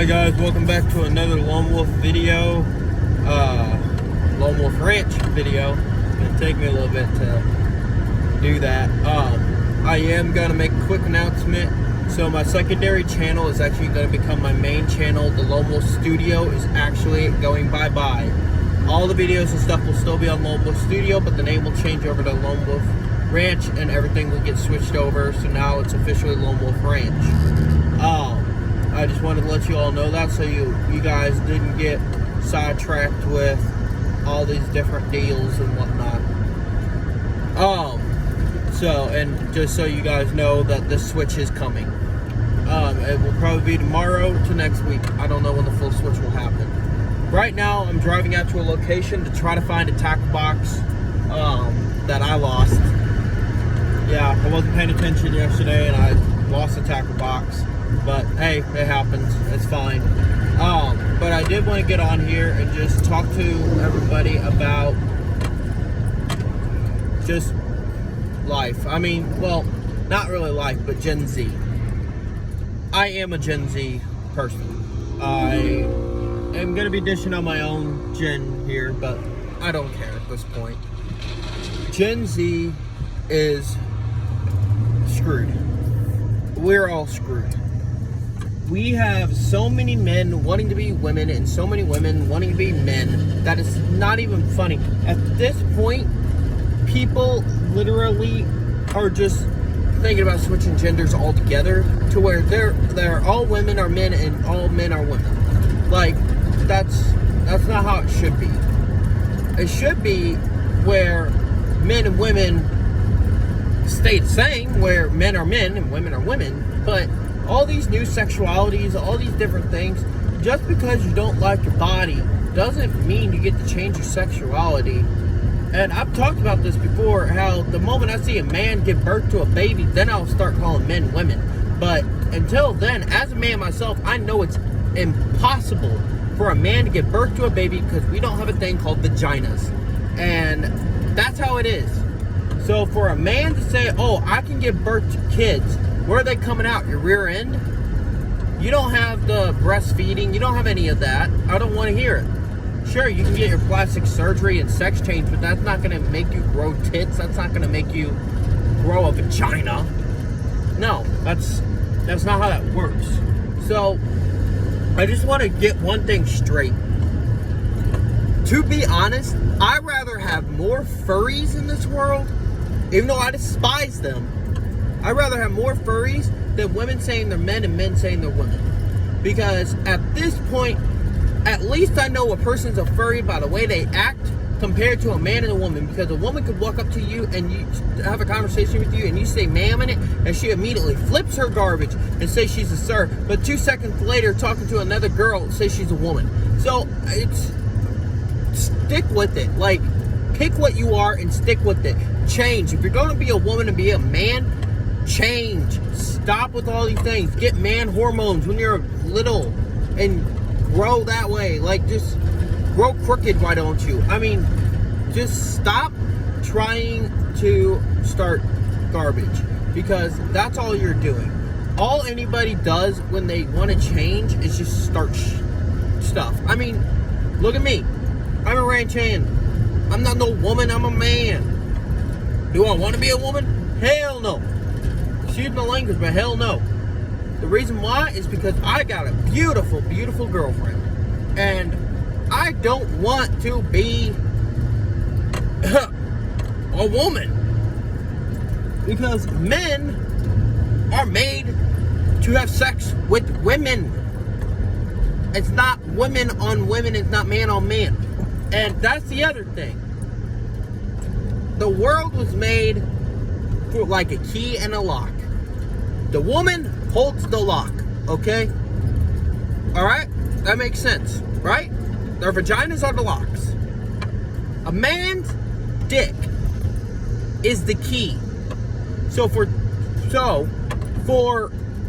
Hi guys, welcome back to another Lone Wolf video, Lone Wolf Ranch video. It's gonna take me a little bit to do that. I am gonna make a quick announcement. So my secondary channel is actually gonna become my main channel. The Lone Wolf Studio is actually going bye-bye. All the videos and stuff will still be on Lone Wolf Studio, but the name will change over to Lone Wolf Ranch and everything will get switched over. So now it's officially Lone Wolf Ranch. I just wanted to let you all know that so you guys didn't get sidetracked with all these different deals and whatnot. And just so you guys know that this switch is coming. It will probably be tomorrow to next week. I don't know when the full switch will happen. Right now, I'm driving out to a location to try to find a tackle box that I lost. Yeah, I wasn't paying attention yesterday and I lost a tackle box. But hey, it happens. It's fine. But I did want to get on here and just talk to everybody about just life. I mean, well, not really life, but Gen Z. I am a Gen Z person. I am going to be dishing on my own gen here, but I don't care at this point. Gen Z is screwed. We're all screwed. We have so many men wanting to be women and so many women wanting to be men that it's not even funny. At this point, people literally are just thinking about switching genders altogether to where they're all women are men and all men are women. Like, that's not how it should be. It should be where men and women stay the same, where men are men and women are women, but all these new sexualities, all these different things, just because you don't like your body doesn't mean you get to change your sexuality. And I've talked about this before, how the moment I see a man give birth to a baby, then I'll start calling men women. But until then, as a man myself, I know it's impossible for a man to give birth to a baby because we don't have a thing called vaginas. And that's how it is. So for a man to say, oh, I can give birth to kids, where are they coming out? Your rear end? You don't have the breastfeeding. You don't have any of that. I don't want to hear it. Sure, you can get your plastic surgery and sex change, but that's not going to make you grow tits. That's not going to make you grow a vagina. No, that's not how that works. So, I just want to get one thing straight. To be honest, I'd rather have more furries in this world, even though I despise them. I'd rather have more furries than women saying they're men and men saying they're women. Because at this point, at least I know a person's a furry by the way they act compared to a man and a woman. Because a woman could walk up to you and you have a conversation with you and you say ma'am in it, and she immediately flips her garbage and says she's a sir. But 2 seconds later, talking to another girl, says she's a woman. So stick with it. Like, pick what you are and stick with it. Change. If you're going to be a woman and be a man, change. Stop with all these things. Get man hormones when you're little and grow that way. Like, just grow crooked, why don't you? I mean, just stop trying to start garbage, because that's all you're doing. All anybody does when they want to change is just start stuff. I mean, look at me. I'm a ranch hand. I'm not no woman, I'm a man. Do I want to be a woman? Hell no. Excuse my language, but hell no. The reason why is because I got a beautiful, beautiful girlfriend. And I don't want to be a woman. Because men are made to have sex with women. It's not women on women, it's not man on man. And that's the other thing. The world was made through like a key and a lock. The woman holds the lock, okay? Alright? That makes sense, right? Their vaginas are the locks. A man's dick is the key. So for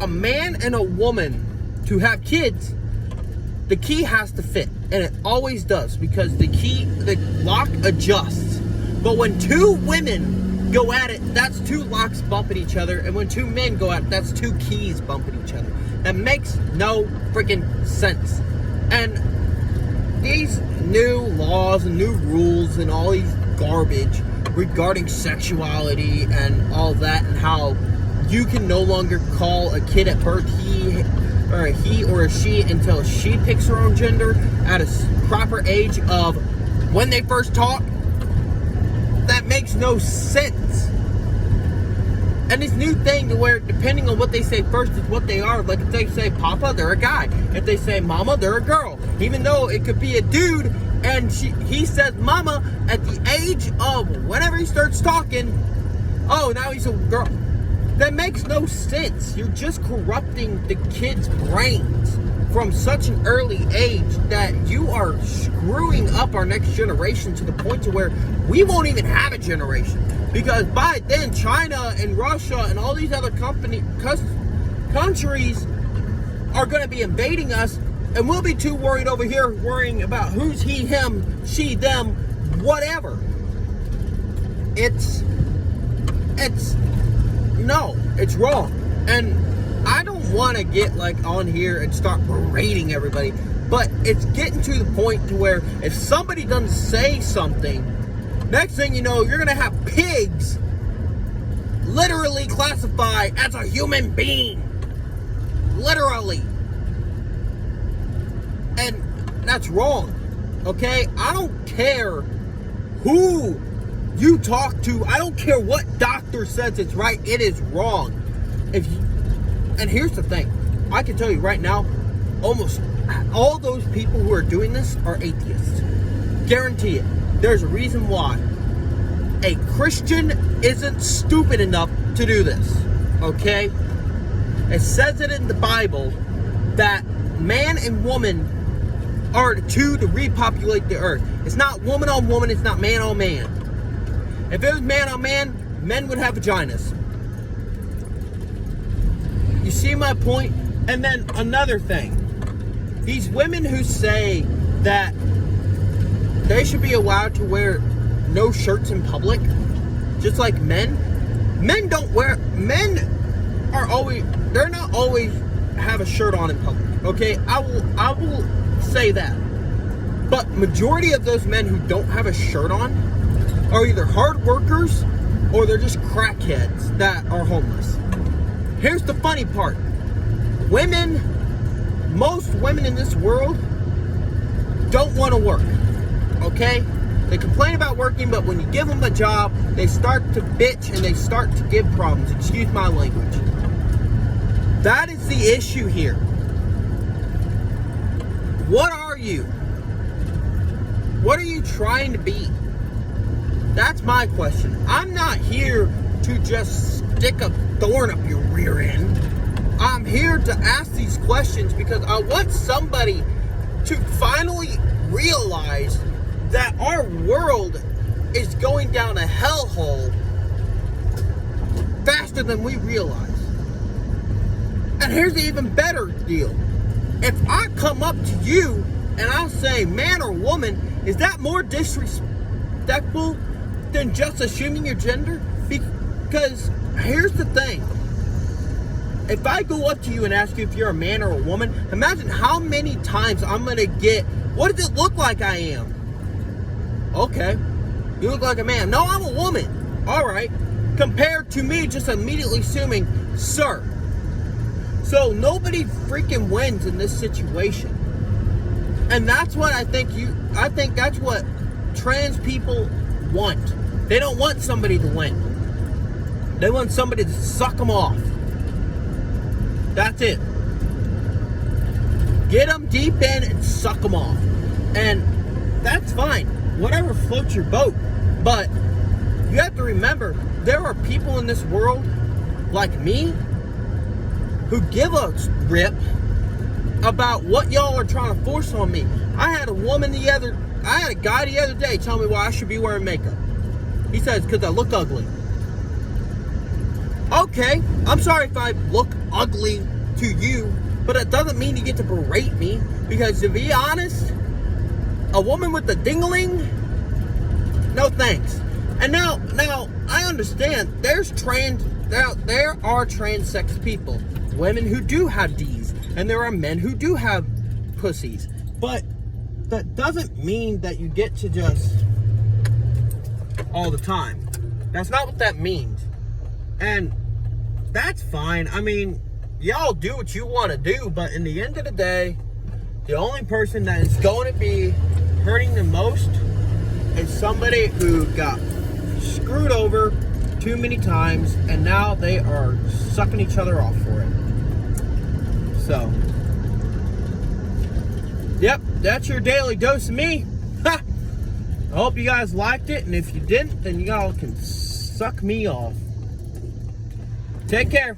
a man and a woman to have kids, the key has to fit. And it always does, because the lock adjusts. But when two women go at it, that's two locks bumping each other. And when two men go at it, that's two keys bumping each other. That makes no freaking sense. And these new laws and new rules and all these garbage regarding sexuality and all that, and how you can no longer call a kid at birth he or a she until she picks her own gender at a proper age of when they first talk. That makes no sense. And this new thing to where depending on what they say first is what they are. Like if they say Papa, they're a guy. If they say Mama, they're a girl. Even though it could be a dude and he says Mama at the age of whenever he starts talking, oh, now he's a girl. That makes no sense. You're just corrupting the kids' brains from such an early age that you are screwing up our next generation to the point to where we won't even have a generation. Because by then, China and Russia and all these other countries are going to be invading us, and we'll be too worried over here worrying about who's he, him, she, them, whatever. No, it's wrong. And I don't want to get like on here and start berating everybody, but it's getting to the point to where if somebody doesn't say something, next thing you know, you're going to have pigs literally classified as a human being. Literally. And that's wrong. Okay? I don't care who you talk to. I don't care what doctor says it's right. It is wrong. And here's the thing. I can tell you right now, almost all those people who are doing this are atheists. Guarantee it. There's a reason why. A Christian isn't stupid enough to do this. Okay? It says it in the Bible that man and woman are the two to repopulate the earth. It's not woman on woman. It's not man on man. If it was man on man, men would have vaginas. You see my point? And then another thing. These women who say that they should be allowed to wear no shirts in public, just like men. Men they're not always have a shirt on in public. Okay? I will say that. But majority of those men who don't have a shirt on are either hard workers or they're just crackheads that are homeless. Here's the funny part. Most women in this world don't want to work. Okay? They complain about working, but when you give them a job, they start to bitch and they start to give problems. Excuse my language. That is the issue here. What are you? What are you trying to be? That's my question. I'm not here to just stick a thorn up your rear end. I'm here to ask these questions because I want somebody to finally realize that our world is going down a hellhole faster than we realize. And here's the even better deal. If I come up to you and I say man or woman, is that more disrespectful than just assuming your gender? Because here's the thing. If I go up to you and ask you if you're a man or a woman, imagine how many times I'm going to get, what does it look like I am? Okay, you look like a man. No, I'm a woman. All right. Compared to me just immediately assuming, sir. So nobody freaking wins in this situation. And that's what I think that's what trans people want. They don't want somebody to win. They want somebody to suck them off. That's it. Get them deep in and suck them off. And that's fine. Whatever floats your boat. But you have to remember, there are people in this world like me who give a rip about what y'all are trying to force on me. I had a guy the other day tell me why I should be wearing makeup. He says, because I look ugly. Okay, I'm sorry if I look ugly to you, but it doesn't mean you get to berate me, because to be honest, a woman with a dingling, no thanks. And now I understand there are trans-sex people, women who do have D's, and there are men who do have pussies. But that doesn't mean that you get to just all the time. That's not what that means. And that's fine. I mean, y'all do what you want to do, but in the end of the day, the only person that is going to be hurting the most is somebody who got screwed over too many times, and now they are sucking each other off for it. So, yep, that's your daily dose of me. Ha! I hope you guys liked it, and if you didn't, then y'all can suck me off. Take care.